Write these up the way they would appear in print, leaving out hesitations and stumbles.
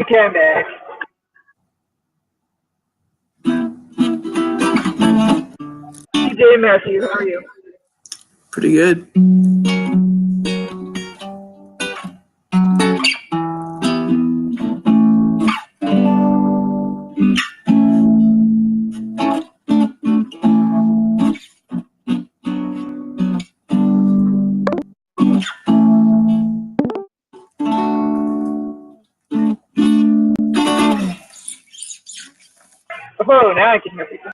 Okay, I'm back. TJ Matthew, how are you? Pretty good. Oh, now I can hear people.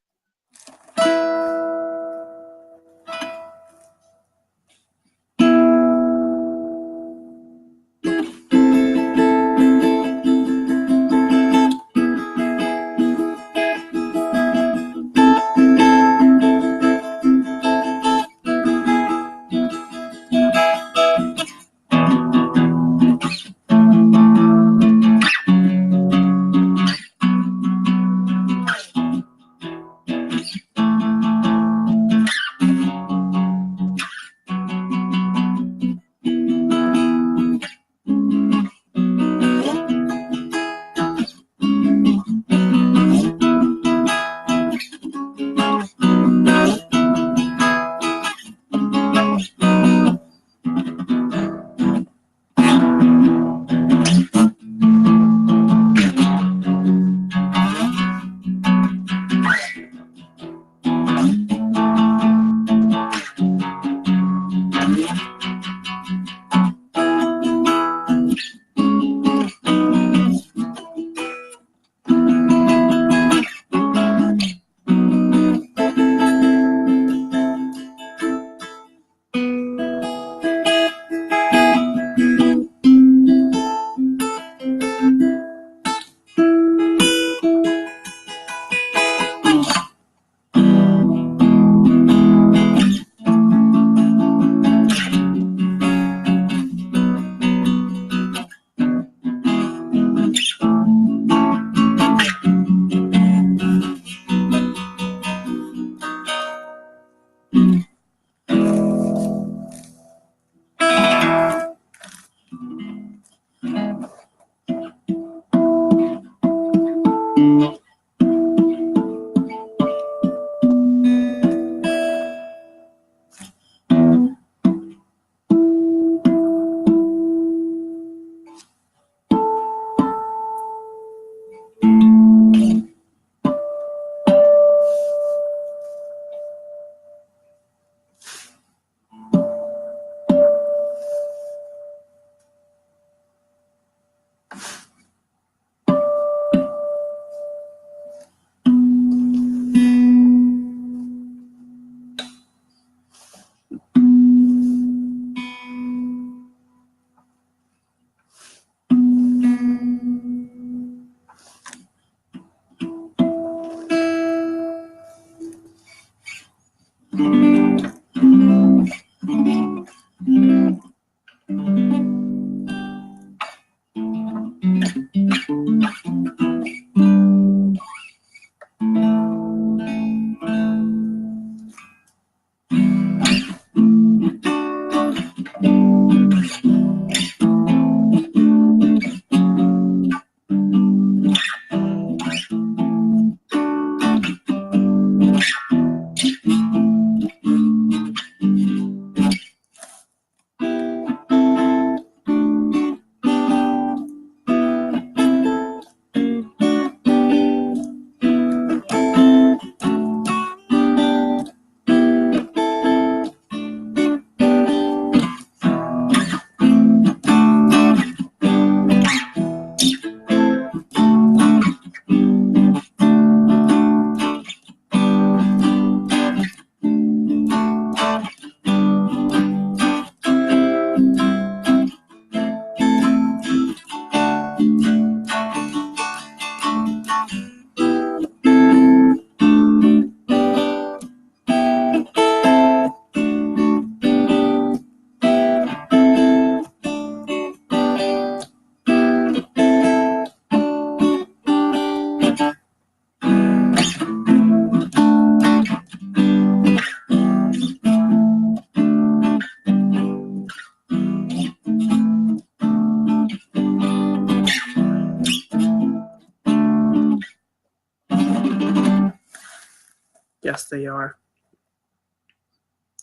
they are.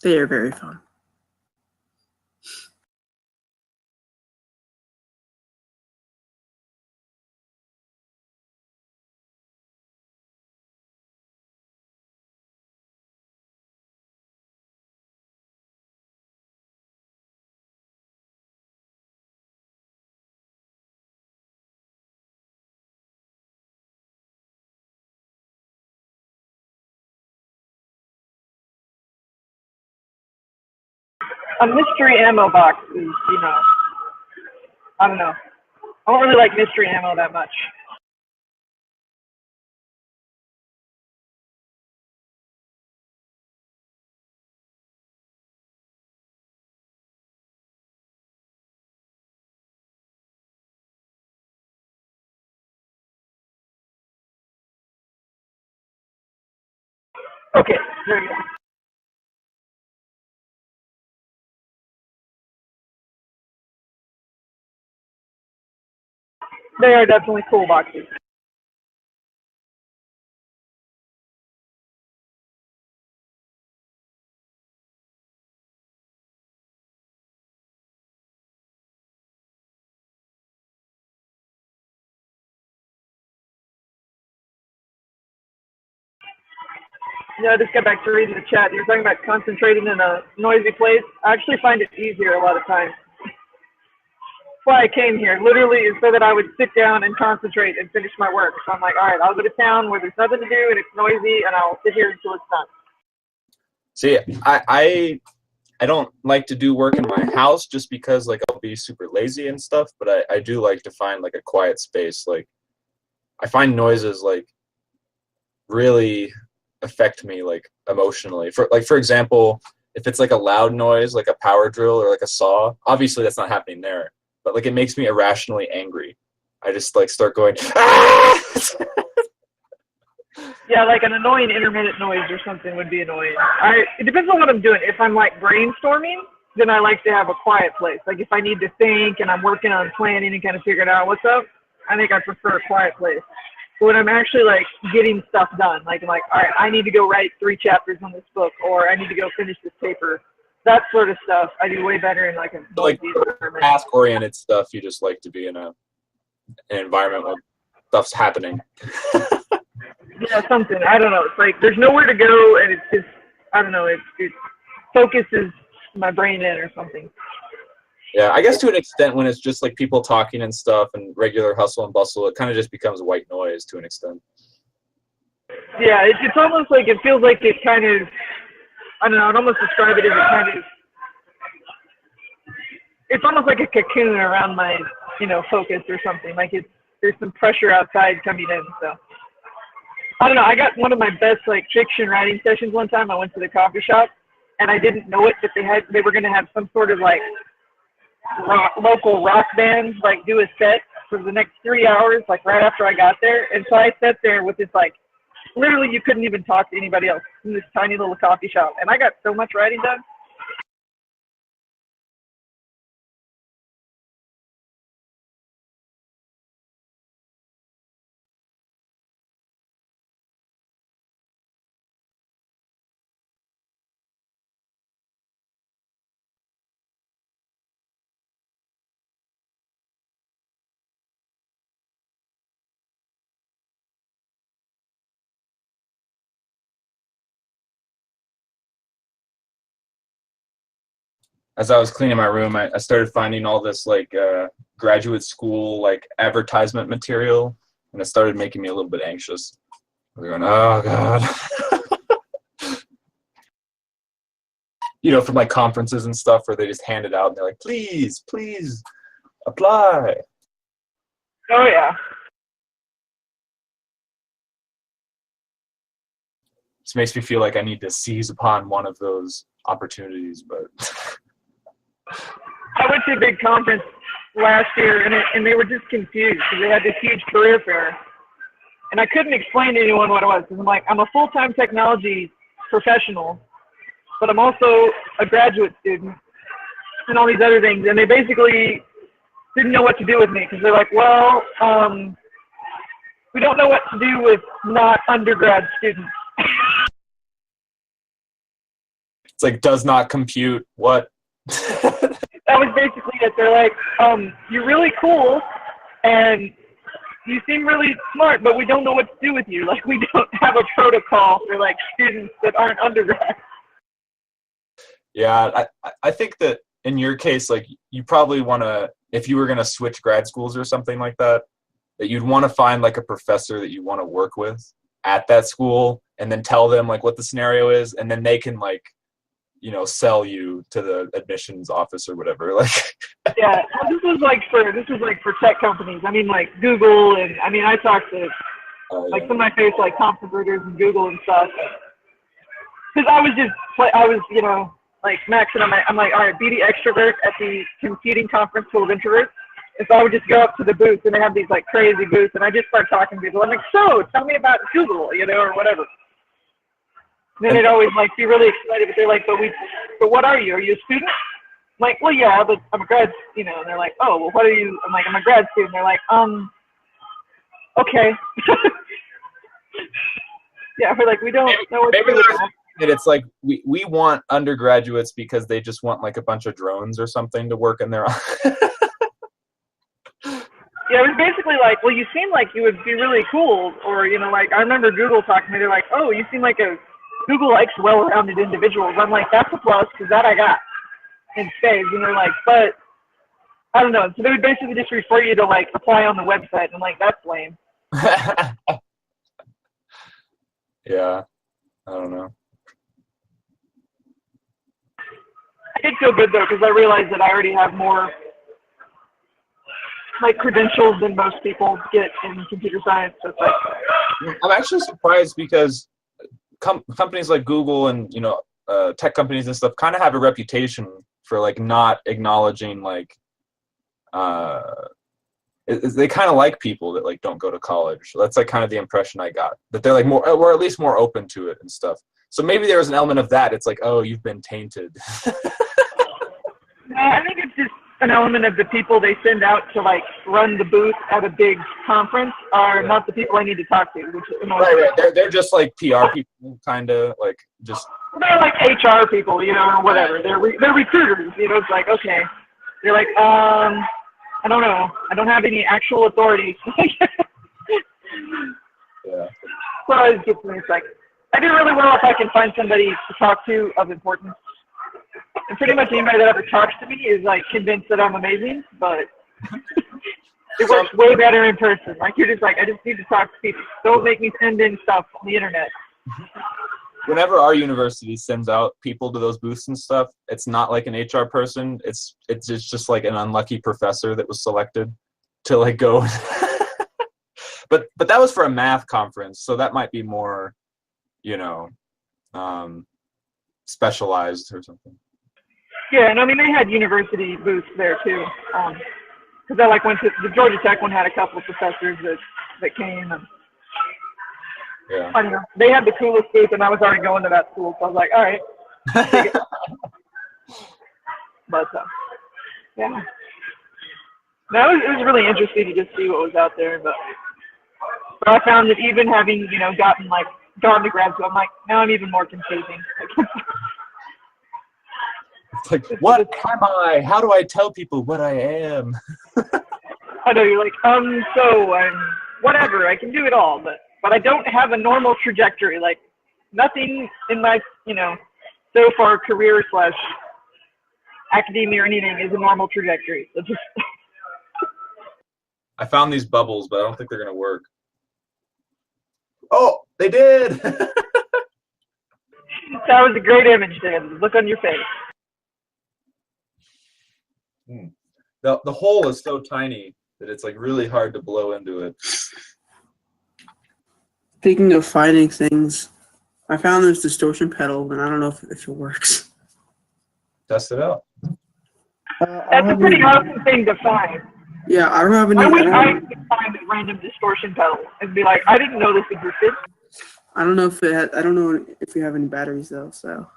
They are very fun. A mystery ammo box is, I don't know. I don't really like mystery ammo that much. Okay, there you go. They are definitely cool boxes. Yeah, I just got back to reading the chat. You're talking about concentrating in a noisy place. I actually find it easier a lot of times. That's why I came here. Literally, is so that I would sit down and concentrate and finish my work. So I'm like, all right, I'll go to town where there's nothing to do and it's noisy, and I'll sit here until it's done. See, I don't like to do work in my house just because like I'll be super lazy and stuff, but I do like to find like a quiet space. Like I find noises like really affect me like emotionally. For example, if it's like a loud noise, like a power drill or like a saw, obviously that's not happening there. But like it makes me irrationally angry. I just like start going, ah! Yeah, like an annoying intermittent noise or something would be annoying. It depends on what I'm doing. If I'm like brainstorming, then I like to have a quiet place. Like if I need to think and I'm working on planning and kind of figuring out what's up, I think I prefer a quiet place. But when I'm actually like getting stuff done, like I'm like, all right, I need to go write 3 chapters on this book, or I need to go finish this paper. That sort of stuff I do way better in like a Like environment. task-oriented stuff, you just like to be in an environment where stuff's happening. Yeah, something. I don't know. It's like there's nowhere to go, and it's just, I don't know. It focuses my brain in or something. Yeah, I guess to an extent when it's just like people talking and stuff and regular hustle and bustle, it kind of just becomes white noise to an extent. Yeah, it's almost like it feels like it kind of, I don't know, I'd almost describe it as a kind of, it's almost like a cocoon around my, focus or something. Like there's some pressure outside coming in, so. I don't know, I got one of my best like fiction writing sessions one time. I went to the coffee shop and I didn't know it, but they were going to have some sort of like local rock band like do a set for the next 3 hours, like right after I got there. And so I sat there with this like, literally you couldn't even talk to anybody else in this tiny little coffee shop. And I got so much writing done. As I was cleaning my room, I started finding all this like graduate school like advertisement material, and it started making me a little bit anxious. I was going, oh god. From like conferences and stuff where they just hand it out and they're like, please apply. Oh yeah. This makes me feel like I need to seize upon one of those opportunities, but I went to a big conference last year, and they were just confused because they had this huge career fair. And I couldn't explain to anyone what it was because I'm like, I'm a full-time technology professional, but I'm also a graduate student and all these other things. And they basically didn't know what to do with me because they're like, well, we don't know what to do with not undergrad students. It's like does not compute. What? That was basically it. They're like, you're really cool, and you seem really smart, but we don't know what to do with you. Like, we don't have a protocol for, like, students that aren't undergrads. Yeah, I think that in your case, like, you probably want to, if you were going to switch grad schools or something like that, that you'd want to find, like, a professor that you want to work with at that school and then tell them, like, what the scenario is, and then they can, like, you know, sell you to the admissions office or whatever. Like, Yeah, well, this was like for tech companies. I mean, like Google, and I mean, I talked to like some of my favorites, like Thomson Reuters and Google and stuff. Because I was you know, like maxing on my, I'm like, all right, be the extrovert at the competing conference full of introverts. And so I would just go up to the booth, and they have these like crazy booths, and I just start talking to people. I'm like, so tell me about Google, you know, or whatever. And then they'd always like be really excited, but they're like, but what are you? Are you a student? I'm like, well, yeah, but I'm a grad, you know. And they're like, oh, well, what are you? I'm like, I'm a grad student. They're like, okay. Yeah, we're like, we don't know what to do with that. that it's like we want undergraduates because they just want like a bunch of drones or something to work in their Yeah, it was basically like, well, you seem like you would be really cool, or, you know, like, I remember Google talking to me, they're like, oh, you seem like Google likes well-rounded individuals. I'm like, that's a plus, because that I got in spades. And they're like, but, I don't know. So they would basically just refer you to, like, apply on the website, and I'm like, that's lame. Yeah, I don't know. I did feel good, though, because I realized that I already have more, like, credentials than most people get in computer science. So it's like, I'm actually surprised because companies like Google and, you know, tech companies and stuff kind of have a reputation for like not acknowledging like they kind of like people that like don't go to college. So that's like kind of the impression I got, that they're like more, or at least more open to it and stuff. So maybe there was an element of that. It's like, oh, you've been tainted. no, I think it's just an element of the people they send out to like run the booth at a big conference are not the people I need to talk to. Which right. They're just like PR people, kind of like just. They're like HR people, you know, or whatever. They're recruiters. You know, it's like, okay, you're like, I don't know, I don't have any actual authority. Yeah. So it gets me. It's like, I do really well if I can find somebody to talk to of importance. And pretty much anybody that ever talks to me is like convinced that I'm amazing, but it works way better in person. Like, you're just like, I just need to talk to people. Don't make me send in stuff on the internet. Whenever our university sends out people to those booths and stuff, it's not like an HR person. It's just like an unlucky professor that was selected to like go. But that was for a math conference, so that might be more, you know, specialized or something. Yeah, and I mean, they had university booths there too. Because I like went to the Georgia Tech one, had a couple of professors that came, and yeah. I don't know, they had the coolest booth, and I was already going to that school, so I was like, all right. But yeah, no, it was really interesting to just see what was out there, but I found that even having, you know, gone to grad school, I'm like, now I'm even more confusing. It's like, what am I? How do I tell people what I am? I know, you're like, so whatever, I can do it all, but I don't have a normal trajectory. Like, nothing in my, you know, so far career / academia or anything is a normal trajectory. So just I found these bubbles, but I don't think they're gonna work. Oh, they did! That was a great image, Dan. Look on your face. The hole is so tiny that it's like really hard to blow into it. Speaking of finding things, I found this distortion pedal, and I don't know if it works. Test it out. That's a pretty awesome thing to find. Yeah, I don't have any. I could find a random distortion pedal and be like, I didn't know this existed. I don't know if it had, I don't know if we have any batteries though. So.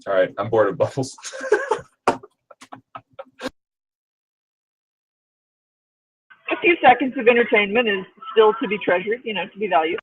All right, I'm bored of bubbles. a few seconds of entertainment is still to be treasured, to be valued.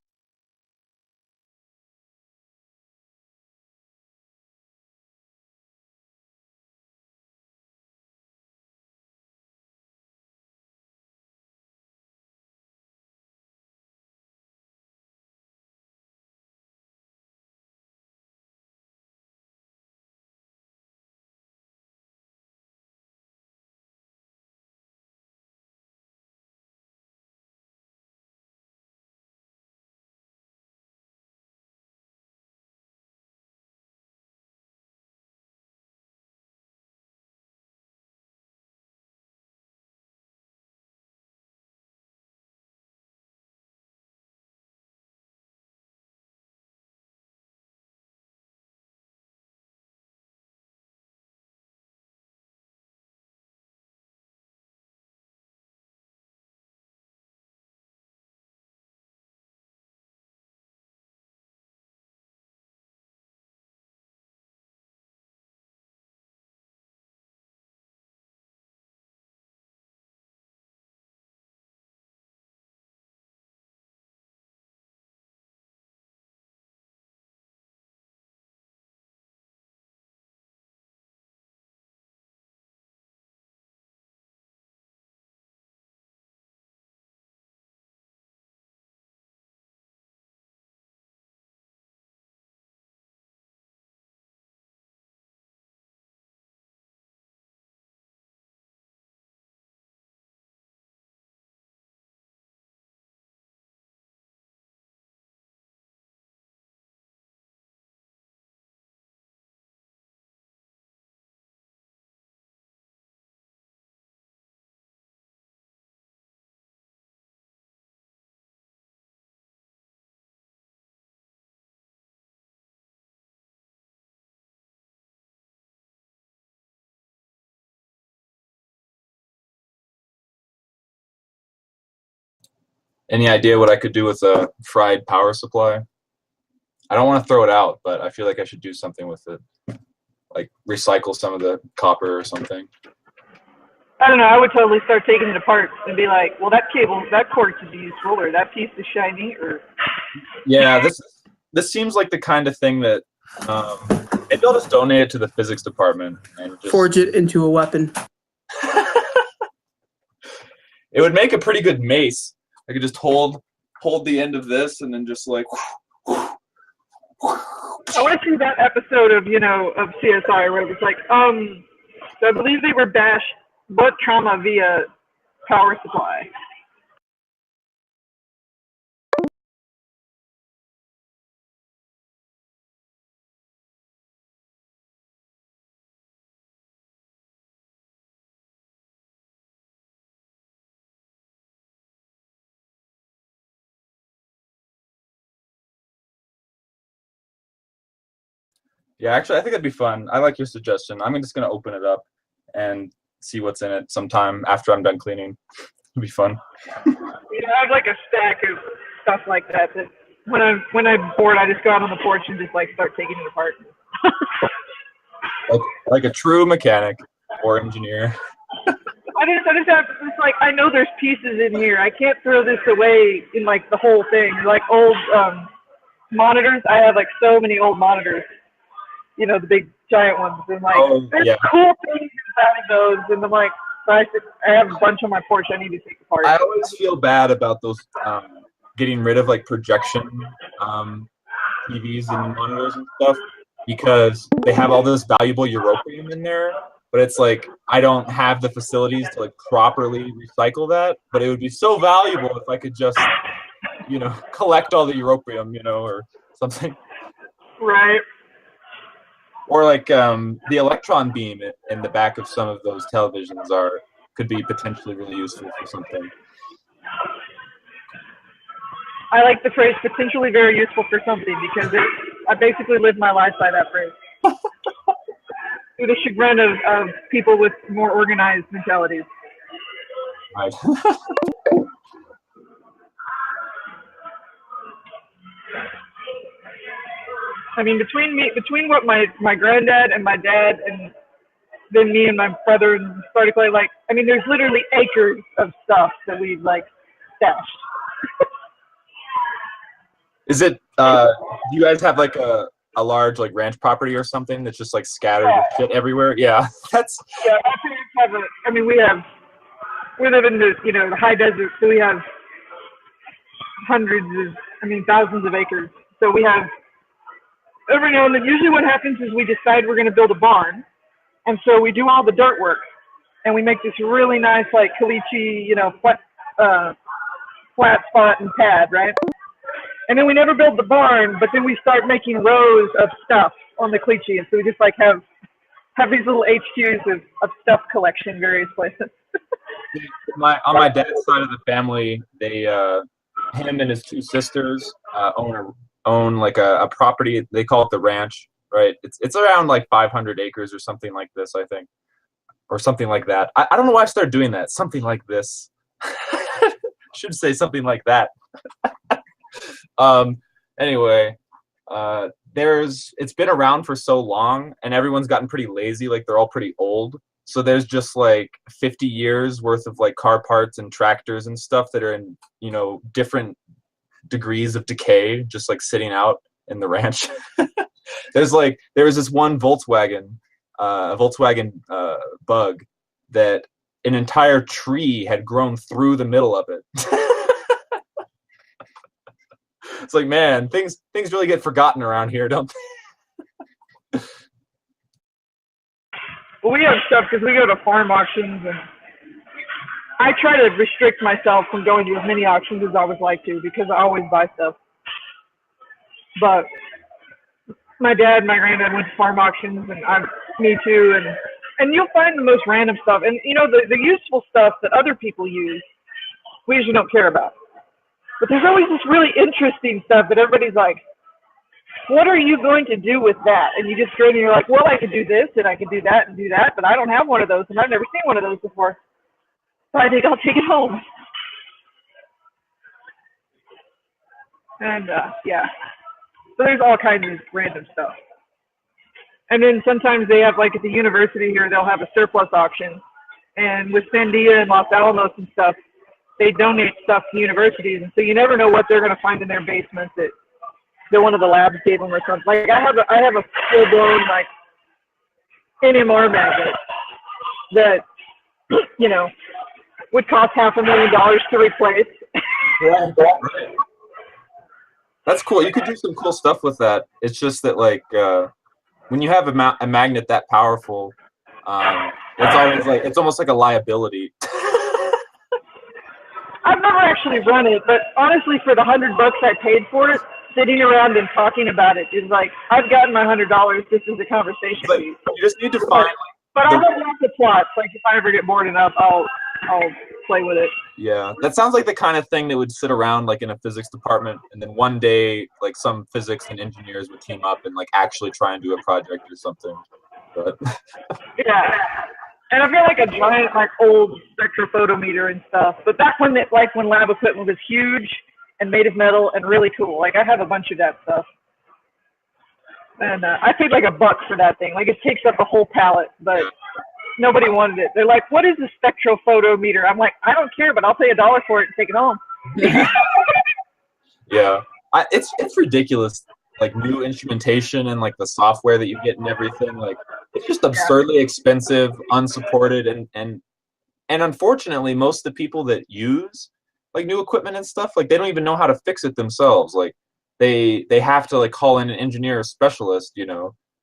Any idea what I could do with a fried power supply? I don't want to throw it out, but I feel like I should do something with it, like recycle some of the copper or something. I don't know. I would totally start taking it apart and be like, well, that cable, that cord could be useful, or that piece is shiny, or. Yeah, this seems like the kind of thing that maybe I'll just donate it to the physics department and just Forge it into a weapon. It would make a pretty good mace. I could just hold the end of this and then just like. I want to see that episode of of CSI where it was like, so I believe they were bashed butt trauma via power supply. Yeah, actually, I think that'd be fun. I like your suggestion. I'm just gonna open it up and see what's in it sometime after I'm done cleaning. It'd be fun. I have like a stack of stuff like that. That when I'm bored, I just go out on the porch and just like start taking it apart. like a true mechanic or engineer. I just have it's like I know there's pieces in here. I can't throw this away in like the whole thing. Like old monitors. I have like so many old monitors. The big giant ones. And like there's cool things about those. And I'm like, I have a bunch on my porch I need to take apart. I always feel bad about those getting rid of like projection TVs and monitors and stuff because they have all this valuable europium in there. But it's like I don't have the facilities to like properly recycle that. But it would be so valuable if I could just, collect all the europium, or something. Right. Or like the electron beam in the back of some of those televisions could be potentially really useful for something. I like the phrase potentially very useful for something because I basically live my life by that phrase. To the chagrin of people with more organized mentalities. Right. I mean, between what my granddad and my dad and then me and my brother started like, I mean, there's literally acres of stuff that we've like stashed. Is it? Do you guys have like a large like ranch property or something that's just like scattered with shit everywhere? Yeah, that's. Yeah, our parents have I mean, we live in the the high desert, so we have thousands of acres. So we have every now and then. Usually, what happens is we decide we're going to build a barn, and so we do all the dirt work, and we make this really nice like caliche, flat spot and pad, right? And then we never build the barn, but then we start making rows of stuff on the caliche, and so we just like have these little HQs of stuff collection various places. On my dad's side of the family, they him and his two sisters own like a property. They call it the ranch, right? It's around like 500 acres or something like this, I think, or something like that. I don't know why I started doing that. Something like this. Should say something like that. Anyway, it's been around for so long, and everyone's gotten pretty lazy. Like they're all pretty old. So there's just like 50 years worth of like car parts and tractors and stuff that are in, different degrees of decay, just like sitting out in the ranch. There was this one Volkswagen Bug that an entire tree had grown through the middle of it. It's like, man, things really get forgotten around here, don't they? Well, we have stuff because we go to farm auctions, and I try to restrict myself from going to as many auctions as I would like to because I always buy stuff. But my dad and my granddad went to farm auctions, and me too, and you'll find the most random stuff. And the useful stuff that other people use, we usually don't care about. But there's always this really interesting stuff that everybody's like, what are you going to do with that? And you just grin and you're like, well, I could do this and I could do that and do that, but I don't have one of those and I've never seen one of those before. So I think I'll take it home. And yeah, so there's all kinds of random stuff. And then sometimes they have, like at the university here, they'll have a surplus auction. And with Sandia and Los Alamos and stuff, they donate stuff to universities, and so you never know what they're going to find in their basement that one of the labs gave them or something. Like I have a full blown like NMR magnet that would cost $500,000 to replace. Yeah, right. That's cool. You could do some cool stuff with that. It's just that like when you have a magnet that powerful, it's almost like a liability. I've never actually run it, but honestly, for the $100 I paid for it, sitting around and talking about it is like I've gotten my $100 just as a conversation piece. You just need to find. But I have lots of plots. Like if I ever get bored enough, I'll play with it. Yeah, that sounds like the kind of thing that would sit around like in a physics department, and then one day like some physics and engineers would team up and like actually try and do a project or something. But yeah. And I've got like a giant, like old spectrophotometer and stuff. But that one, that like when lab equipment was huge and made of metal and really cool. Like I have a bunch of that stuff. And I paid like $1 for that thing. Like it takes up a whole pallet, but nobody wanted it. They're like, "What is a spectrophotometer?" I'm like, "I don't care, but I'll pay $1 for it and take it home." Yeah, it's ridiculous. Like new instrumentation and like the software that you get and everything, like it's just absurdly expensive, unsupported, and unfortunately most of the people that use like new equipment and stuff, like they don't even know how to fix it themselves. Like they have to like call in an engineer or specialist,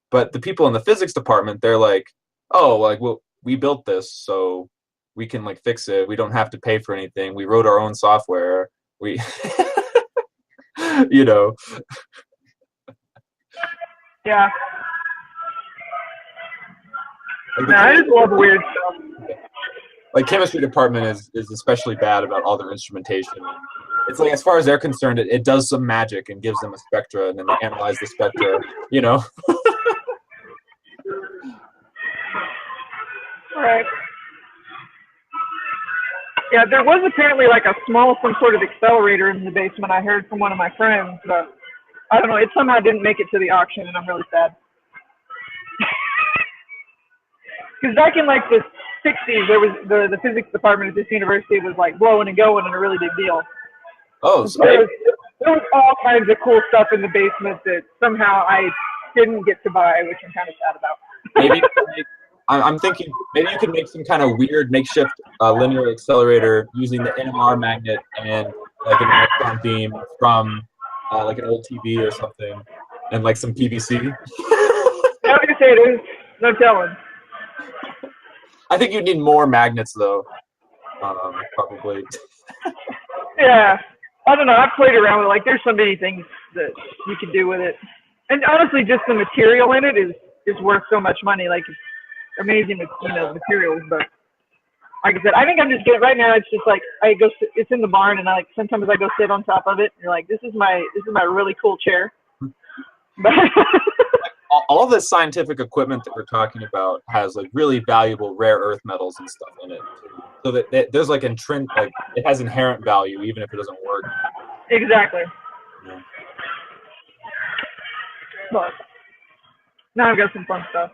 but the people in the physics department, they're like, oh, like well, we built this so we can like fix it, we don't have to pay for anything, we wrote our own software, we Yeah. I just love weird stuff. Like chemistry department is especially bad about all their instrumentation. It's like as far as they're concerned, it does some magic and gives them a spectra, and then they analyze the spectra. Right. Yeah, there was apparently like some sort of accelerator in the basement. I heard from one of my friends, but I don't know. It somehow didn't make it to the auction, and I'm really sad. because back in like the 60s, there was the physics department at this university was like blowing and going and a really big deal. Oh, So there was all kinds of cool stuff in the basement that somehow I didn't get to buy, which I'm kind of sad about. maybe I'm thinking maybe you could make some kind of weird makeshift linear accelerator using the NMR magnet and like an electron beam from like an old TV or something, and like some PVC. I was gonna say there's no telling. I think you'd need more magnets though, probably. Yeah, I don't know. I've played around with it. Like there's so many things that you can do with it, and honestly, just the material in it is worth so much money. Like it's amazing, materials. But like I said, I think I'm just getting right now. It's just like it's in the barn, and sometimes I go sit on top of it. And you're like, this is my really cool chair. But all this scientific equipment that we're talking about has like really valuable rare earth metals and stuff in it, so that there's like like it has inherent value even if it doesn't work. Exactly. Yeah. But now I've got some fun stuff.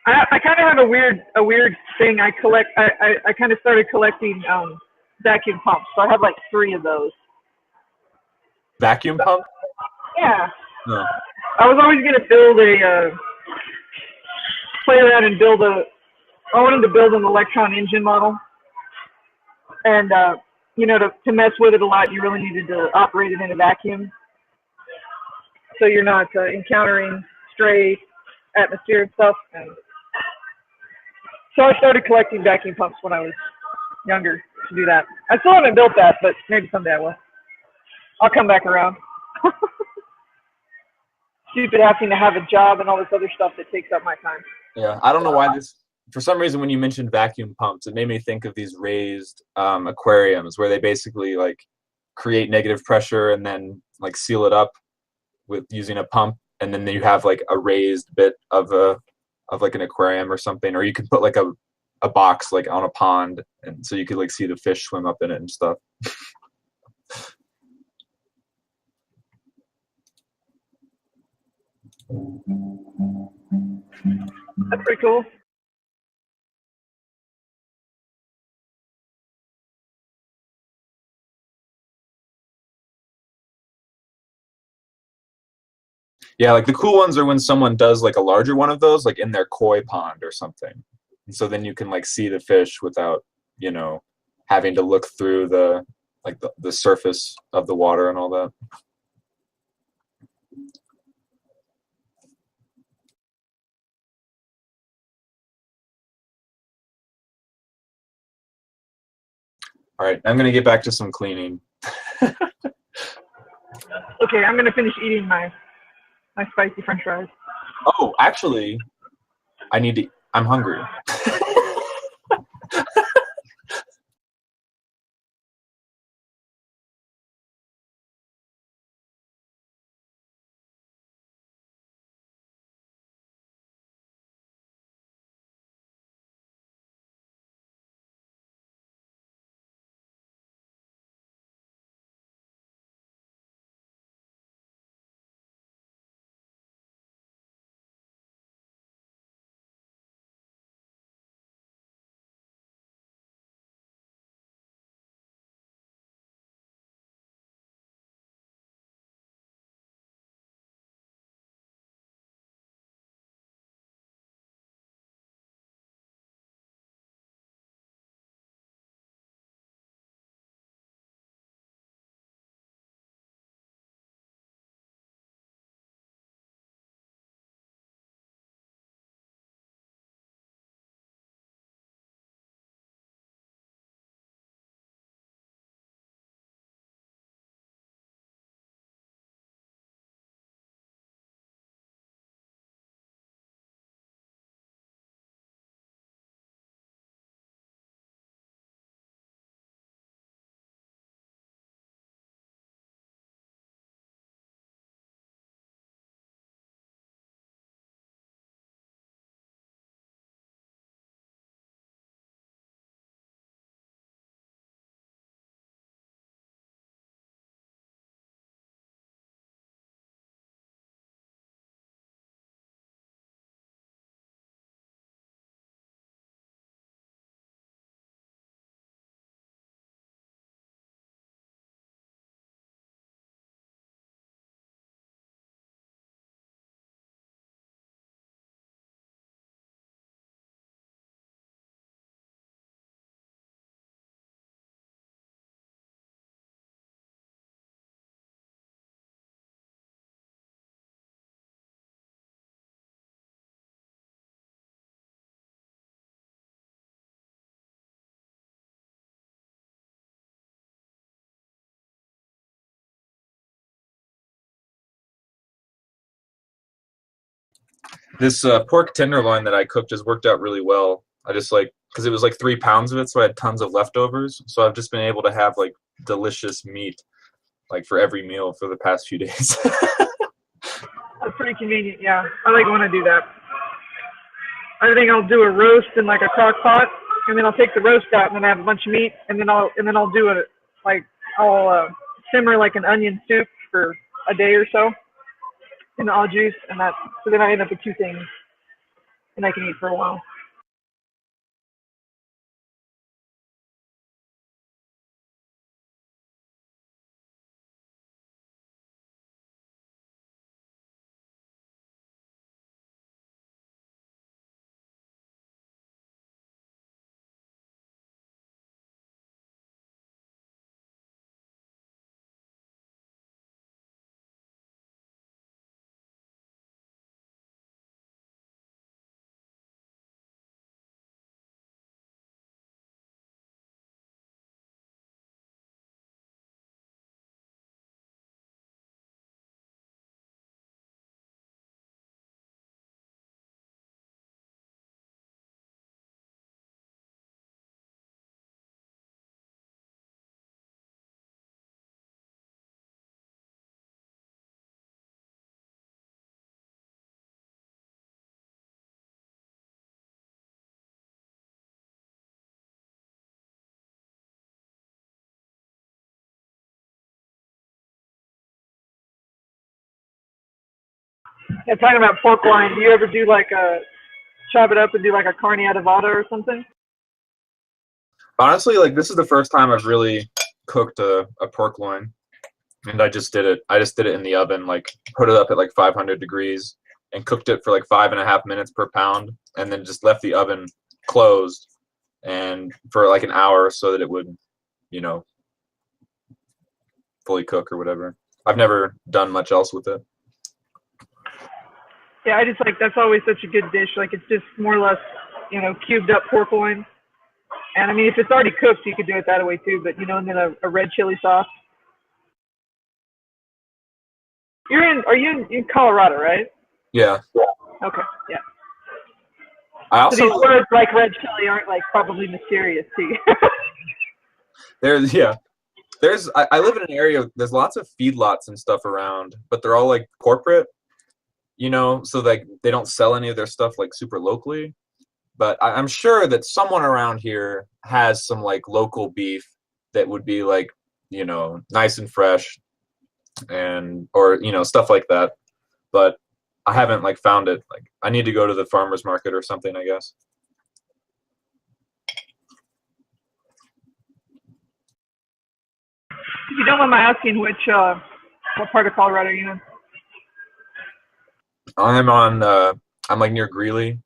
I kind of have a weird thing. I kind of started collecting vacuum pumps. So I have like 3 of those. Vacuum pump? Yeah. No. I was always gonna play around and I wanted to build an electron engine model, and to mess with it a lot, you really needed to operate it in a vacuum, so you're not encountering stray atmosphere and stuff. And so I started collecting vacuum pumps when I was younger to do that. I still haven't built that, but maybe someday I will. I'll come back around. Stupid having to have a job and all this other stuff that takes up my time. Yeah, I don't know why for some reason when you mentioned vacuum pumps, it made me think of these raised aquariums where they basically like create negative pressure and then like seal it up with using a pump, and then you have like a raised bit of like an aquarium or something, or you could put like a box like on a pond, and so you could like see the fish swim up in it and stuff. That's pretty cool. Yeah, like the cool ones are when someone does like a larger one of those, like in their koi pond or something. And so then you can like see the fish without, having to look through the surface of the water and all that. All right, I'm gonna get back to some cleaning. Okay, I'm gonna finish eating my spicy French fries. Oh, actually, I'm hungry. This pork tenderloin that I cooked just worked out really well. I just like because it was like 3 pounds of it, so I had tons of leftovers. So I've just been able to have like delicious meat like for every meal for the past few days. That's pretty convenient. Yeah, I like when I do that. I think I'll do a roast in like a crock pot, and then I'll take the roast out, and then I have a bunch of meat, and then I'll do it like I'll simmer like an onion soup for a day or so in the au juice, and that so then I end up with two things, and I can eat for a while. Yeah, talking about pork loin, do you ever do like a chop it up and do like a carne adobada or something? Honestly, like this is the first time I've really cooked a pork loin, and I just did it. I just did it in the oven, like put it up at like 500 degrees, and cooked it for like 5.5 minutes per pound, and then just left the oven closed and for like an hour so that it would, you know, fully cook or whatever. I've never done much else with it. Yeah, I just like that's always such a good dish. Like it's just more or less, cubed up pork loin. And I mean, if it's already cooked, you could do it that way too. But and then a red chili sauce. Are you in Colorado, right? Yeah. Okay, yeah. I So also these words like red chili aren't like probably mysterious to you. I live in an area. There's lots of feedlots and stuff around, but they're all like corporate, so like they don't sell any of their stuff like super locally. But I'm sure that someone around here has some like local beef that would be like, nice and fresh and or stuff like that. But I haven't like found it. Like I need to go to the farmer's market or something, I guess. If you don't mind my asking, what part of Colorado are you in? I'm like near Greeley.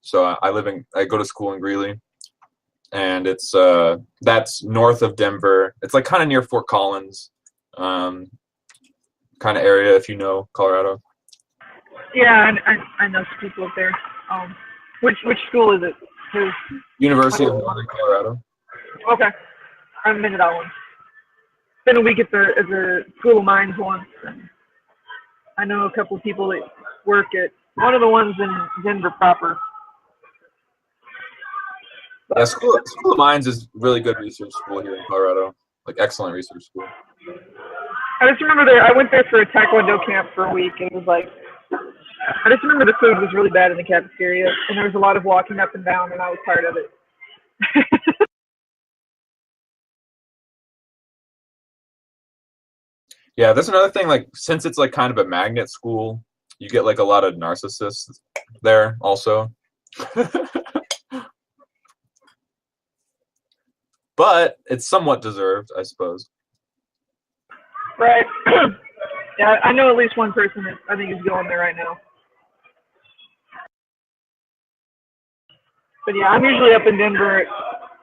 So I go to school in Greeley, and it's that's north of Denver. It's like kind of near Fort Collins, kind of area if you know Colorado. Yeah, I know some people up there. Which school is it? University of Northern Colorado. Okay, I haven't been to that one. Spent a week at the School of Mines once, and I know a couple of people that work at one of the ones in Denver proper. Yeah, School of Mines is really good research school here in Colorado. Like excellent research school. I just remember I went there for a Taekwondo camp for a week, and it was like, I just remember the food was really bad in the cafeteria, and there was a lot of walking up and down, and I was tired of it. Yeah, that's another thing. Like since it's like kind of a magnet school, you get like a lot of narcissists there also. But it's somewhat deserved, I suppose. Right. Yeah, I know at least one person that I think is going there right now. But yeah, I'm usually up in Denver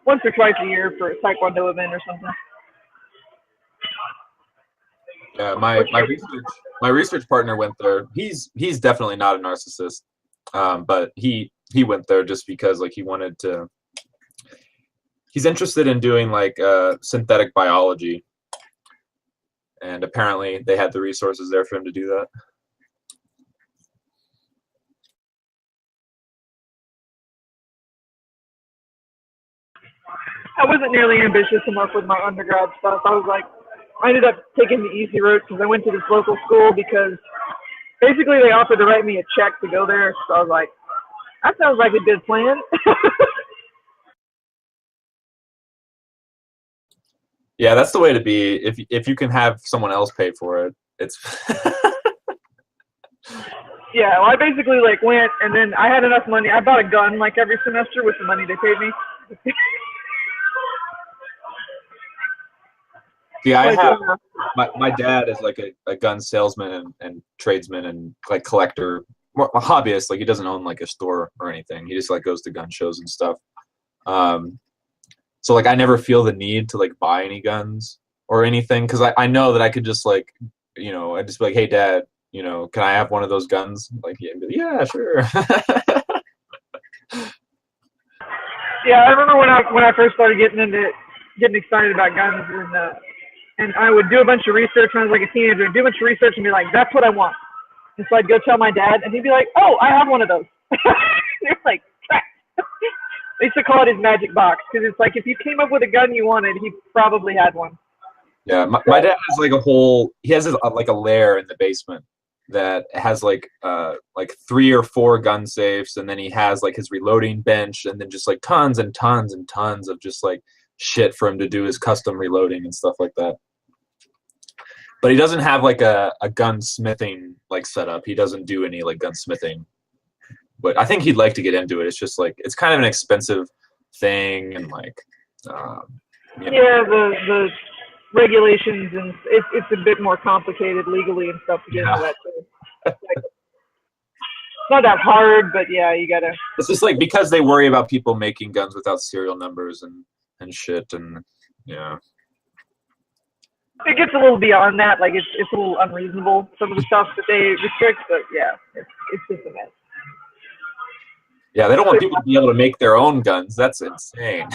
once or twice a year for a Taekwondo event or something. Yeah, my research partner went there. He's definitely not a narcissist, but he went there just because like he wanted to. He's interested in doing like synthetic biology, and apparently they had the resources there for him to do that. I wasn't nearly ambitious enough with my undergrad stuff. I was like, I ended up taking the easy route because I went to this local school because basically they offered to write me a check to go there. So I was like, that sounds like a good plan. Yeah, that's the way to be. If you can have someone else pay for it, it's. Yeah, well, I basically like went, and then I had enough money. I bought a gun like every semester with the money they paid me. See, I Like, have my dad is like a gun salesman and tradesman and like collector, a hobbyist. Like he doesn't own like a store or anything. He just like goes to gun shows and stuff. So like I never feel the need to like buy any guns or anything because I know that I could just like I'd just be like, hey dad, can I have one of those guns? Like yeah, sure. yeah, I remember when I first started getting excited about guns, and I would do a bunch of research when I was like a teenager, do a bunch of research and be like, that's what I want. And so I'd go tell my dad, and he'd be like, oh, I have one of those. You're like, crap. They used to call it his magic box because it's like if you came up with a gun you wanted, he probably had one. Yeah, my dad has like he has like a lair in the basement that has like 3 or 4 gun safes, and then he has like his reloading bench, and then just like tons and tons and tons of just like shit for him to do his custom reloading and stuff like that. But he doesn't have like a gunsmithing like setup. He doesn't do any like gunsmithing. But I think he'd like to get into it. It's just like it's kind of an expensive thing, and like yeah, the regulations and it's a bit more complicated legally and stuff to get into that too. Like, it's not that hard, but yeah, you gotta. It's just like because they worry about people making guns without serial numbers and shit, and yeah. It gets a little beyond that. Like it's a little unreasonable, some of the stuff that they restrict, but yeah, it's just a mess. Yeah, they don't want people to be able to make their own guns. That's insane.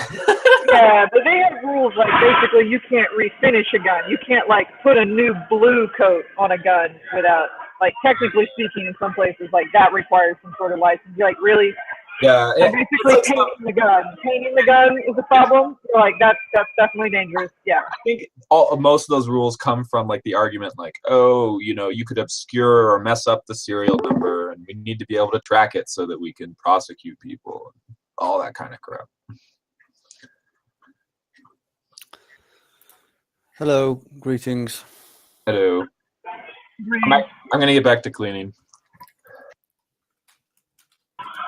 Yeah, but they have rules like basically you can't refinish a gun. You can't like put a new blue coat on a gun without, like, technically speaking, in some places like that requires some sort of license. You're like, really? Yeah. Basically, painting the gun. Painting the gun is a problem. You're like, that's definitely dangerous. Yeah. I think most of those rules come from like the argument, like, oh, you could obscure or mess up the serial number, and we need to be able to track it so that we can prosecute people, all that kind of crap. Hello, greetings. Hello. I'm gonna get back to cleaning.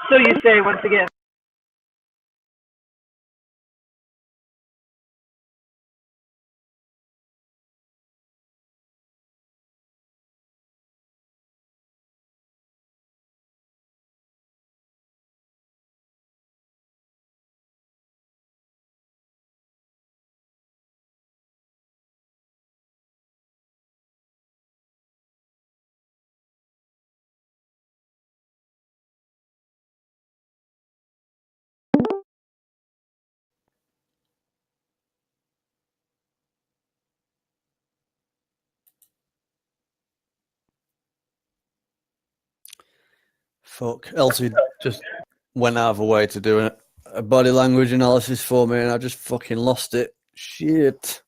So you say once again. Fuck. Elsie just went out of her way to do a body language analysis for me, and I just fucking lost it. Shit.